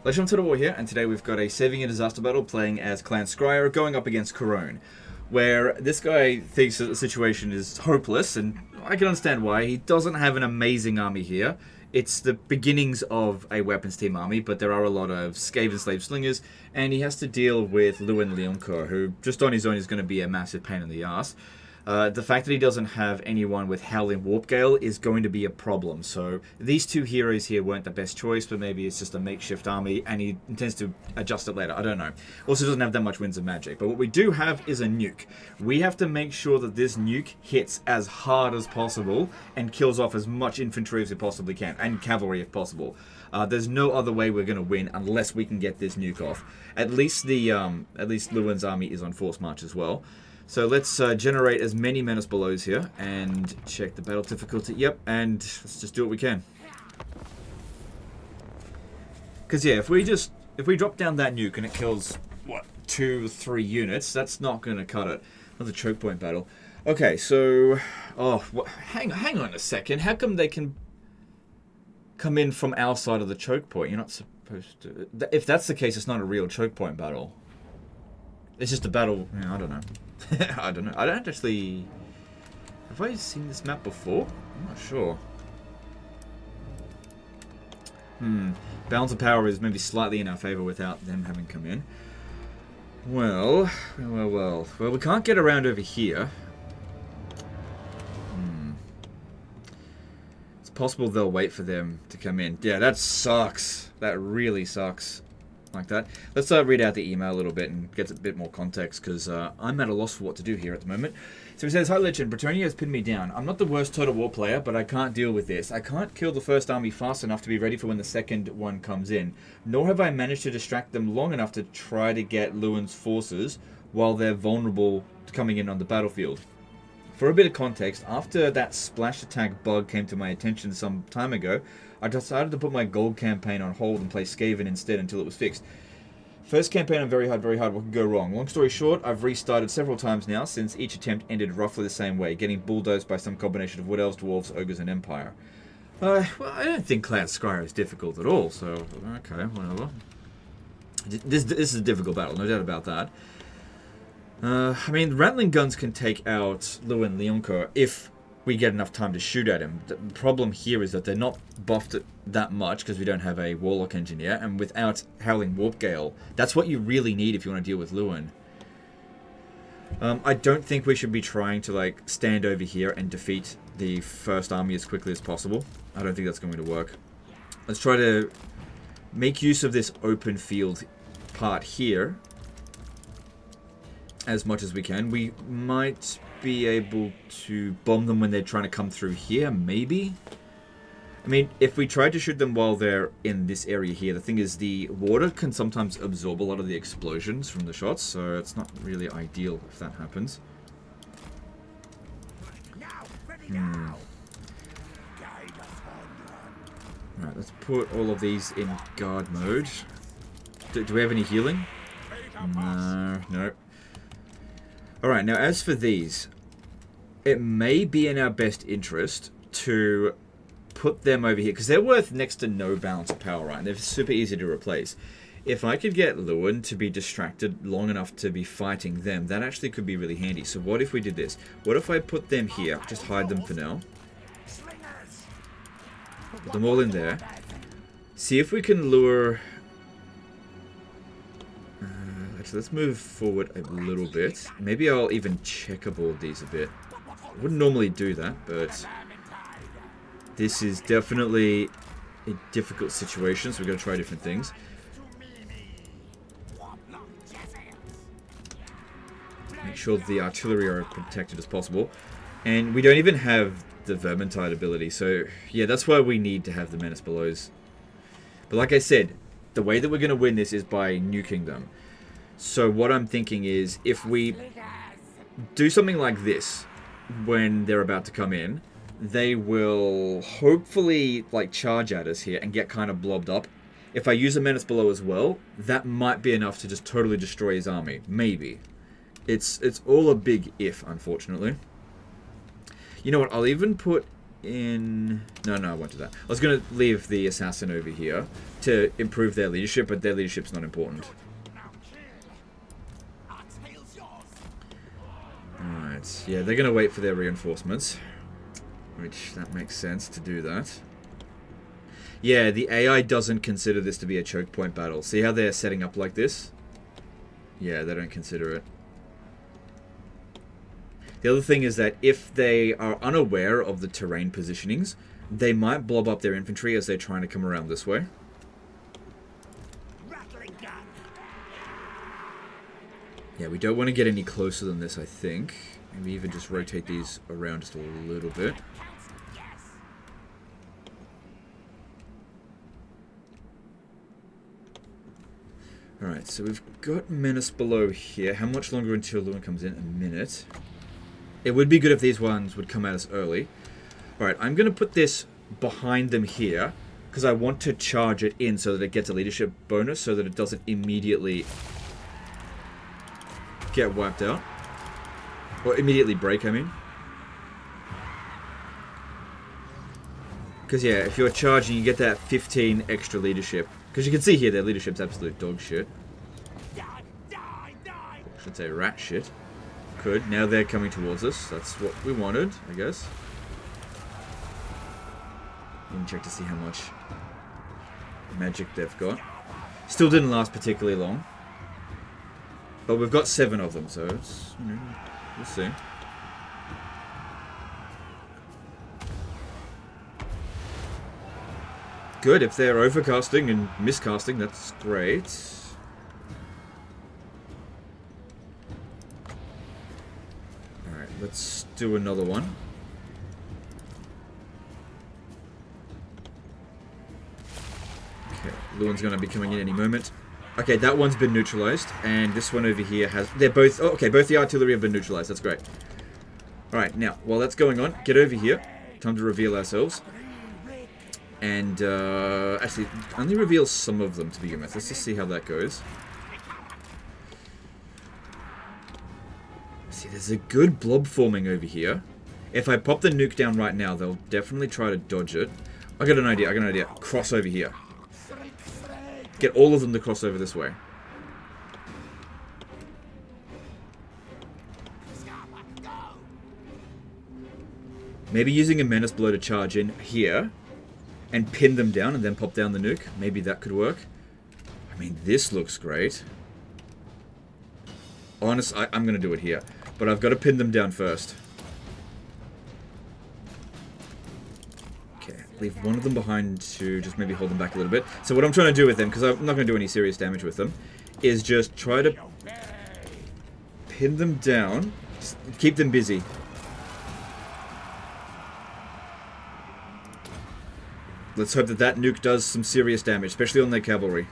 Legend Total War here, and today we've got a saving a disaster battle playing as Clan Scryer going up against Corone, where this guy thinks that the situation is hopeless, and I can understand why. He doesn't have an amazing army here. It's the beginnings of a weapons team army, but there are a lot of Skaven slave slingers, and he has to deal with Louen and Leoncoeur, who just on his own is going to be a massive pain in the ass. The fact that he doesn't have anyone with Howling Warp Gale is going to be a problem. So these two heroes here weren't the best choice, but maybe it's just a makeshift army, and he intends to adjust it later. I don't know. Also doesn't have that much Winds of Magic. But what we do have is a nuke. We have to make sure that this nuke hits as hard as possible and kills off as much infantry as it possibly can, and cavalry if possible. There's no other way we're going to win unless we can get this nuke off. At least Lewin's army is on force march as well. So let's generate as many Menace Belows here and check the battle difficulty. Yep, and let's just do what we can. Because yeah, if we drop down that nuke and it kills what 2-3 units, that's not going to cut it. Another choke point battle. Okay, so hang on a second. How come they can come in from our side of the choke point? You're not supposed to. If that's the case, it's not a real choke point battle. It's just a battle. I don't know. I don't know. I don't actually. Have I seen this map before? I'm not sure. Balance of power is maybe slightly in our favor without them having come in. Well, we can't get around over here. It's possible they'll wait for them to come in. Yeah, that sucks. That really sucks. Like that. Let's read out the email a little bit and get a bit more context, because I'm at a loss for what to do here at the moment. So he says, "Hi Legend, Bretonia has pinned me down. I'm not the worst Total War player, but I can't deal with this. I can't kill the first army fast enough to be ready for when the second one comes in. Nor have I managed to distract them long enough to try to get Lewin's forces while they're vulnerable to coming in on the battlefield. For a bit of context, after that splash attack bug came to my attention some time ago, I decided to put my gold campaign on hold and play Skaven instead until it was fixed. First campaign on very hard, what could go wrong? Long story short, I've restarted several times now since each attempt ended roughly the same way, getting bulldozed by some combination of Wood Elves, Dwarves, Ogres and Empire." Well, I don't think Clan Scryer is difficult at all, so okay, whatever. This is a difficult battle, no doubt about that. I mean, Rattling Guns can take out Louen Leoncoeur if we get enough time to shoot at him. The problem here is that they're not buffed that much because we don't have a Warlock Engineer, and without Howling Warp Gale, that's what you really need if you want to deal with Louen. I don't think we should be trying to stand over here and defeat the first army as quickly as possible. I don't think that's going to work. Let's try to make use of this open field part here as much as we can. We might be able to bomb them when they're trying to come through here, maybe? I mean, if we try to shoot them while they're in this area here, the thing is the water can sometimes absorb a lot of the explosions from the shots, so it's not really ideal if that happens. Alright, let's put all of these in guard mode. Do we have any healing? No. Alright, now as for these, it may be in our best interest to put them over here, because they're worth next to no balance of power, right? They're super easy to replace. If I could get Louen to be distracted long enough to be fighting them, that actually could be really handy. So what if we did this? What if I put them here, just hide them for now. Put them all in there. See if we can lure... Actually, let's move forward a little bit. Maybe I'll even checkerboard these a bit. I wouldn't normally do that, but this is definitely a difficult situation, so we're going to try different things. Make sure the artillery are protected as possible. And we don't even have the Vermintide ability, so yeah, that's why we need to have the Menace Belows. But like I said, the way that we're going to win this is by nuking them. So what I'm thinking is, if we do something like this when they're about to come in, they will hopefully charge at us here and get kind of blobbed up. If I use a Menace Below as well, that might be enough to just totally destroy his army. Maybe. It's all a big if, unfortunately. You know what, I'll even put in... No, I won't do that. I was going to leave the assassin over here to improve their leadership, but their leadership's not important. Alright, yeah, they're going to wait for their reinforcements. Which, that makes sense to do that. Yeah, the AI doesn't consider this to be a choke point battle. See how they're setting up like this? Yeah, they don't consider it. The other thing is that if they are unaware of the terrain positionings, they might blob up their infantry as they're trying to come around this way. Yeah, we don't want to get any closer than this, I think. Maybe even just rotate these around just a little bit. Alright, so we've got Menace below here. How much longer until Louen comes in? A minute. It would be good if these ones would come at us early. Alright, I'm going to put this behind them here, because I want to charge it in so that it gets a leadership bonus, so that it doesn't immediately get wiped out. Or immediately break, I mean. Because yeah, if you're charging, you get that 15 extra leadership. Because you can see here, their leadership's absolute dog shit. I should say rat shit. Good. Now they're coming towards us. That's what we wanted, I guess. Let me check to see how much magic they've got. Still didn't last particularly long. But we've got 7 of them, so it's, you know, we'll see. Good. If they're overcasting and miscasting, that's great. Let's do another one. Okay, Louen's going to be coming in any moment. Okay, that one's been neutralized, and this one over here has... They're both... Oh, okay, both the artillery have been neutralized. That's great. Alright, now, while that's going on, get over here. Time to reveal ourselves. And, actually, only reveal some of them to begin with. Let's just see how that goes. See, there's a good blob forming over here. If I pop the nuke down right now, they'll definitely try to dodge it. I got an idea, Cross over here. Get all of them to cross over this way. Maybe using a menace blow to charge in here and pin them down and then pop down the nuke. Maybe that could work. I mean, this looks great. Honestly, I'm going to do it here. But I've got to pin them down first. Okay, leave one of them behind to just maybe hold them back a little bit. So what I'm trying to do with them, because I'm not going to do any serious damage with them, is just try to pin them down. Just keep them busy. Let's hope that that nuke does some serious damage, especially on their cavalry.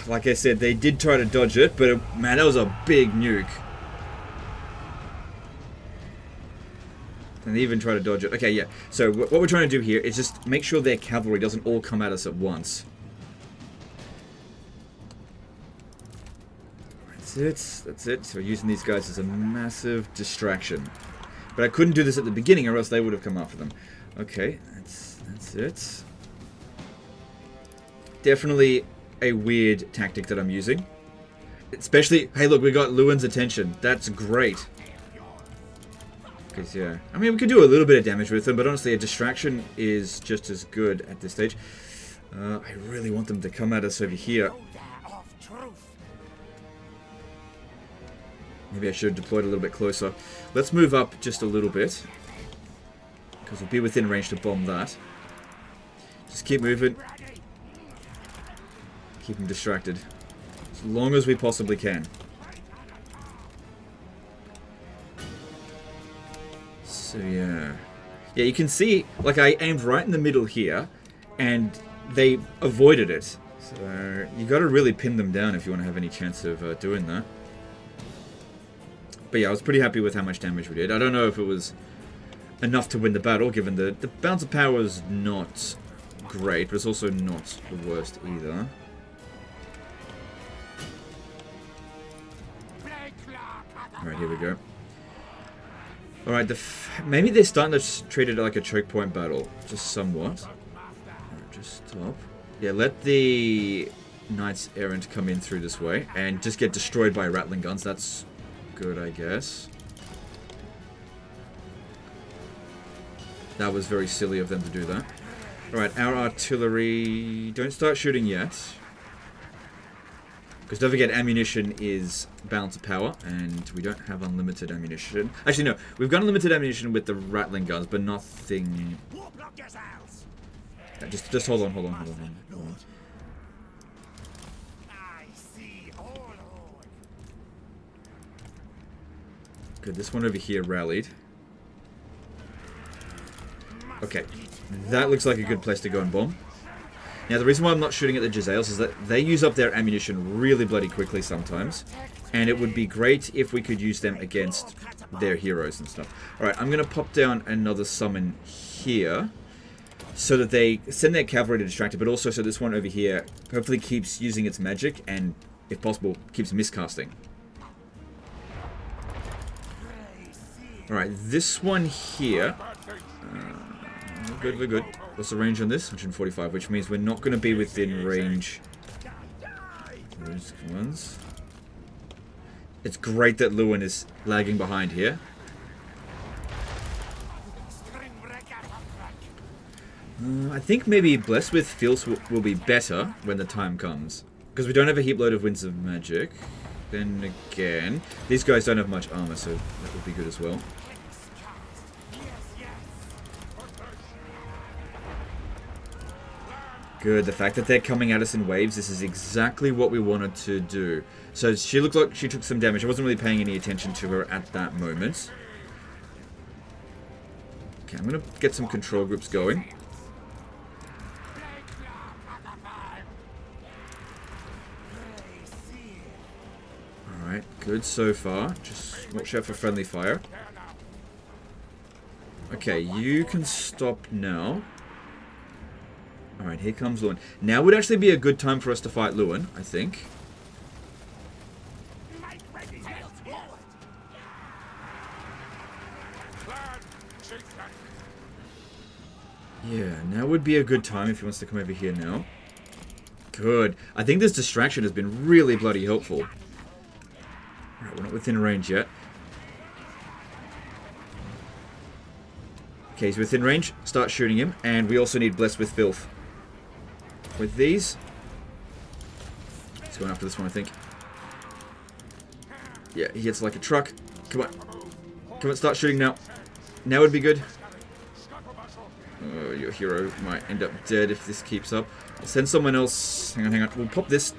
Like I said, they did try to dodge it, but man, that was a big nuke. And they even tried to dodge it. Okay, yeah. So what we're trying to do here is just make sure their cavalry doesn't all come at us at once. That's it. That's it. So we're using these guys as a massive distraction. But I couldn't do this at the beginning, or else they would have come after them. Okay, that's it. Definitely a weird tactic that I'm using. Especially, hey look, we got Louen's attention. That's great. Because, yeah. I mean, we could do a little bit of damage with them, but honestly, a distraction is just as good at this stage. I really want them to come at us over here. Maybe I should have deployed a little bit closer. Let's move up just a little bit. Because we'll be within range to bomb that. Just keep moving. Keep them distracted. As long as we possibly can. So, yeah. Yeah, you can see, like, I aimed right in the middle here, and they avoided it. So, you got to really pin them down if you want to have any chance of doing that. But yeah, I was pretty happy with how much damage we did. I don't know if it was enough to win the battle, given the bounce of power is not great, but it's also not the worst either. Alright, here we go. Alright, maybe they're starting to treat it like a choke point battle. Just somewhat. Alright, just stop. Yeah, let the Knights Errant come in through this way and just get destroyed by rattling guns. That's good, I guess. That was very silly of them to do that. Alright, our artillery... Don't start shooting yet. Because don't forget, ammunition is balance of power, and we don't have unlimited ammunition. Actually, no. We've got unlimited ammunition with the rattling guns, but nothing... Yeah, just hold on. Good, this one over here rallied. Okay, that looks like a good place to go and bomb. Now, the reason why I'm not shooting at the Jezzails is that they use up their ammunition really bloody quickly sometimes. And it would be great if we could use them against their heroes and stuff. Alright, I'm going to pop down another summon here. So that they send their cavalry to distract it, but also so this one over here hopefully keeps using its magic and, if possible, keeps miscasting. Alright, this one here... We're good. What's the range on this? 145, which means we're not going to be within range. Those ones. It's great that Louen is lagging behind here. I think maybe Blessed with Filth will be better when the time comes. Because we don't have a heap load of Winds of Magic. Then again, these guys don't have much armor, so that would be good as well. Good, the fact that they're coming at us in waves, this is exactly what we wanted to do. So she looked like she took some damage. I wasn't really paying any attention to her at that moment. Okay, I'm going to get some control groups going. Alright, good so far. Just watch out for friendly fire. Okay, you can stop now. Alright, here comes Louen. Now would actually be a good time for us to fight Louen, I think. Yeah, now would be a good time if he wants to come over here now. Good. I think this distraction has been really bloody helpful. Alright, we're not within range yet. Okay, he's within range. Start shooting him. And we also need Blessed with Filth. With these. He's going after this one, I think. Yeah, he hits like a truck. Come on. Come on, start shooting now. Now would be good. Oh, your hero might end up dead if this keeps up. I'll send someone else. Hang on. We'll pop this.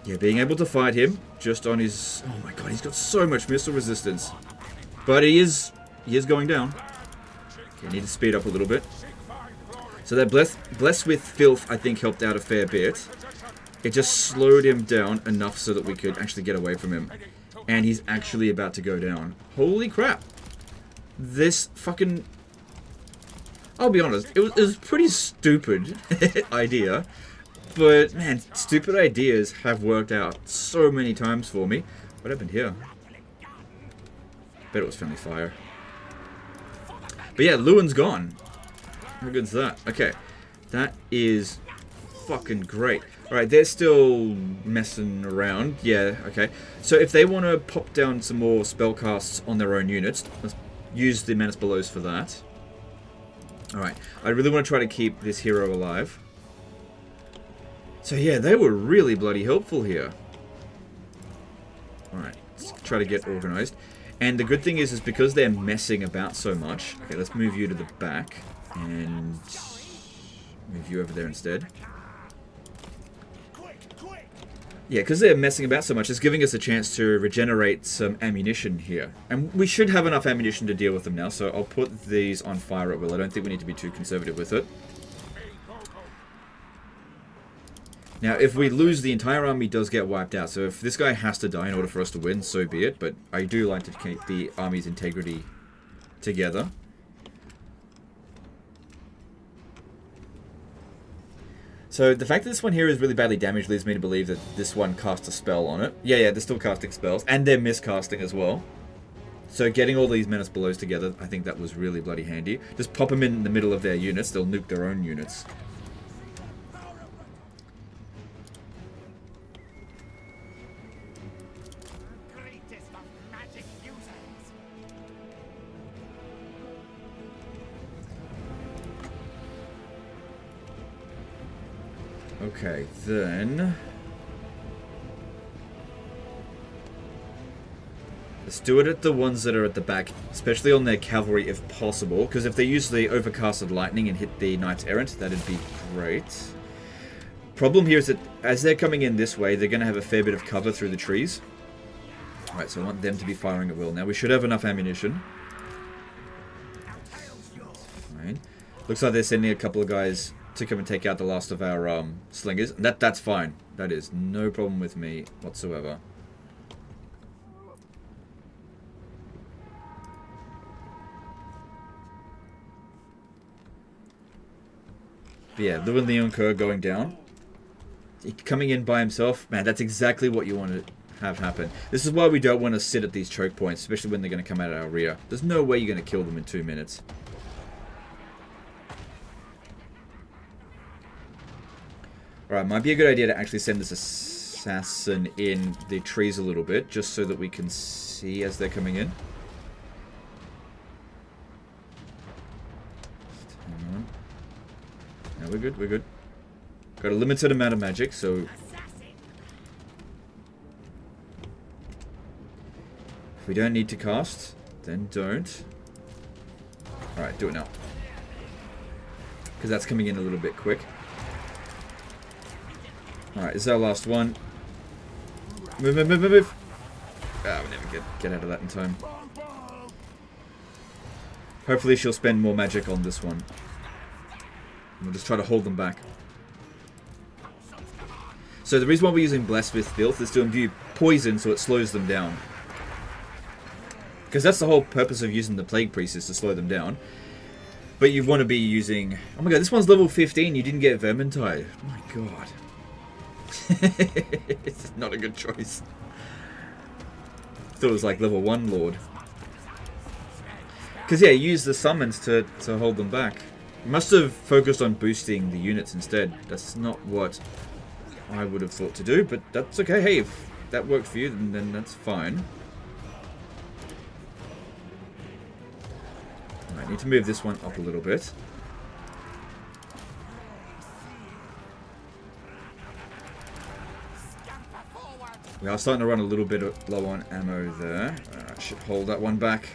Yeah, being able to fight him just on his... Oh my god, he's got so much missile resistance. But he is going down. Okay, need to speed up a little bit. So that Blessed with Filth, I think, helped out a fair bit. It just slowed him down enough so that we could actually get away from him. And he's actually about to go down. Holy crap. This fucking... I'll be honest, it was a pretty stupid idea. But, man, stupid ideas have worked out so many times for me. What happened here? Bet it was friendly fire. But yeah, Louen's gone. How good's that? Okay. That is fucking great. Alright, they're still messing around. Yeah, okay. So if they want to pop down some more spellcasts on their own units, let's use the Menace Belows for that. Alright, I really want to try to keep this hero alive. So yeah, they were really bloody helpful here. Alright, let's try to get organized. And the good thing is because they're messing about so much... Okay, let's move you to the back. And move you over there instead. Yeah, because they're messing about so much, it's giving us a chance to regenerate some ammunition here. And we should have enough ammunition to deal with them now, so I'll put these on fire at will. I don't think we need to be too conservative with it. Now, if we lose, the entire army does get wiped out. So if this guy has to die in order for us to win, so be it. But I do like to keep the army's integrity together. So the fact that this one here is really badly damaged leads me to believe that this one cast a spell on it. Yeah, they're still casting spells, and they're miscasting as well. So getting all these Menace Belows together, I think that was really bloody handy. Just pop them in the middle of their units, they'll nuke their own units. Okay, then... let's do it at the ones that are at the back, especially on their cavalry if possible, because if they use the Overcasted Lightning and hit the Knights Errant, that'd be great. Problem here is that as they're coming in this way, they're going to have a fair bit of cover through the trees. Alright, so I want them to be firing at will. Now, we should have enough ammunition. Fine. Looks like they're sending a couple of guys to come and take out the last of our slingers. That's fine. That is no problem with me whatsoever. But yeah, Louen Leoncoeur going down. Coming in by himself. Man, that's exactly what you want to have happen. This is why we don't want to sit at these choke points, especially when they're going to come out of our rear. There's no way you're going to kill them in 2 minutes. Alright, might be a good idea to actually send this assassin in the trees a little bit, just so that we can see as they're coming in. Hang on. No, we're good, we're good. Got a limited amount of magic, so... if we don't need to cast, then don't. Alright, do it now. Because that's coming in a little bit quick. Alright, this is our last one. Move, move, move, move, move. Ah, we'll never get out of that in time. Hopefully she'll spend more magic on this one. We'll just try to hold them back. So the reason why we're using Blessed with Filth is to imbue poison so it slows them down. Because that's the whole purpose of using the Plague Priest, is to slow them down. But you want to be using... oh my god, this one's level 15, you didn't get Vermintide. Oh my god. It's not a good choice. I thought it was like level 1 Lord. Because yeah, you use the summons to hold them back. You must have focused on boosting the units instead. That's not what I would have thought to do, but that's okay. Hey, if that worked for you, then that's fine. I need to move this one up a little bit. We are starting to run a little bit low on ammo there. I should hold that one back.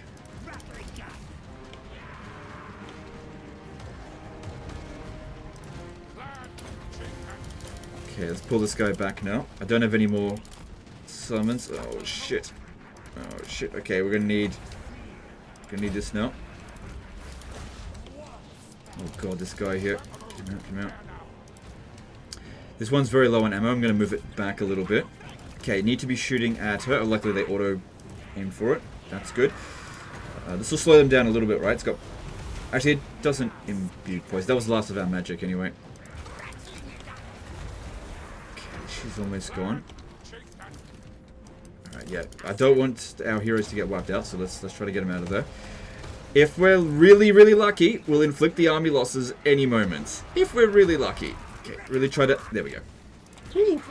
Okay, let's pull this guy back now. I don't have any more summons. Oh shit. Oh shit. Okay, we're gonna need this now. Oh god, this guy here. Come out, come out. This one's very low on ammo. I'm gonna move it back a little bit. Okay, need to be shooting at her. Luckily they auto aim for it. That's good. This will slow them down a little bit, right? It's got... actually, it doesn't imbue poison. That was the last of our magic anyway. Okay, she's almost gone. Alright, yeah. I don't want our heroes to get wiped out, so let's try to get them out of there. If we're really, really lucky, we'll inflict the army losses any moment. If we're really lucky. Okay, really try to... there we go. Woo.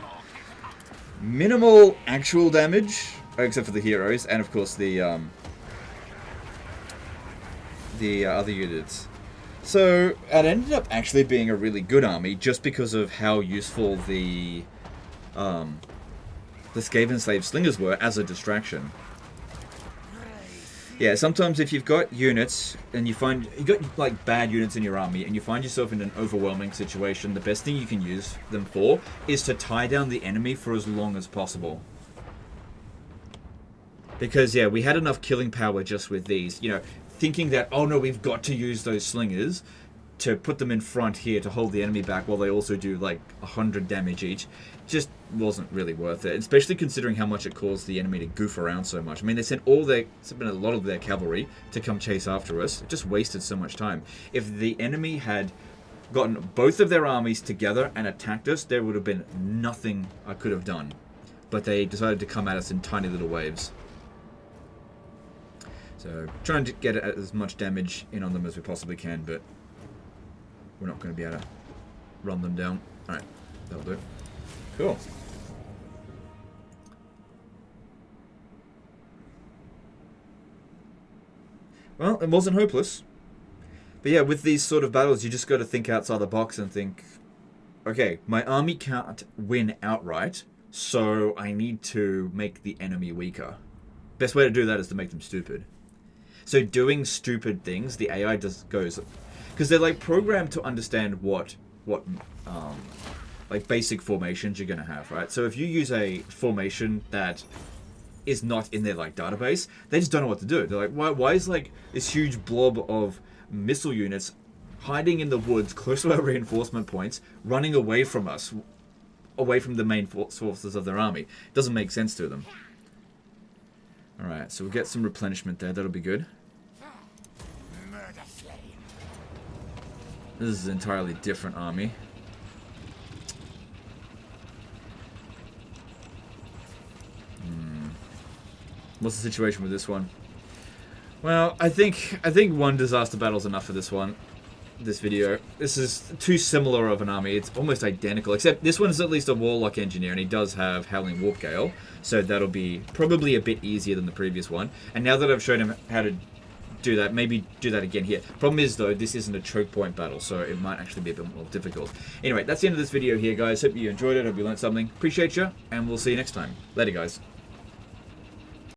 Minimal actual damage, except for the heroes, and of course the other units. So it ended up actually being a really good army, just because of how useful the Skaven Slave Slingers were as a distraction. Yeah, sometimes if you've got units and you've got like bad units in your army and you find yourself in an overwhelming situation, the best thing you can use them for is to tie down the enemy for as long as possible. Because yeah, we had enough killing power just with these, you know, thinking that, oh no, we've got to use those slingers to put them in front here to hold the enemy back while they also do like 100 damage each, just wasn't really worth it, especially considering how much it caused the enemy to goof around so much. I mean, they sent a lot of their cavalry to come chase after us. It just wasted so much time. If the enemy had gotten both of their armies together and attacked us, there would have been nothing I could have done. But they decided to come at us in tiny little waves. So, trying to get as much damage in on them as we possibly can, but we're not going to be able to run them down. Alright, that'll do. Cool. Well, it wasn't hopeless. But yeah, with these sort of battles, you just got to think outside the box and think, okay, my army can't win outright, so I need to make the enemy weaker. Best way to do that is to make them stupid. So doing stupid things, the AI just goes... Because they're like programmed to understand what like basic formations you're going to have, right? So if you use a formation that is not in their like database, they just don't know what to do. They're like, why is like this huge blob of missile units hiding in the woods close to our reinforcement points, running away from us, away from the main forces of their army? It doesn't make sense to them. Alright, so we'll get some replenishment there. That'll be good. This is an entirely different army. What's the situation with this one? Well, I think one disaster battle is enough for this one. This video. This is too similar of an army. It's almost identical, except this one's at least a Warlock engineer, and he does have Howling Warp Gale, so that'll be probably a bit easier than the previous one. And now that I've shown him how to do that, maybe do that again here. Problem is, though, this isn't a choke point battle, so it might actually be a bit more difficult. Anyway, that's the end of this video here, guys. Hope you enjoyed it. Hope you learned something. Appreciate you, and we'll see you next time. Later, guys.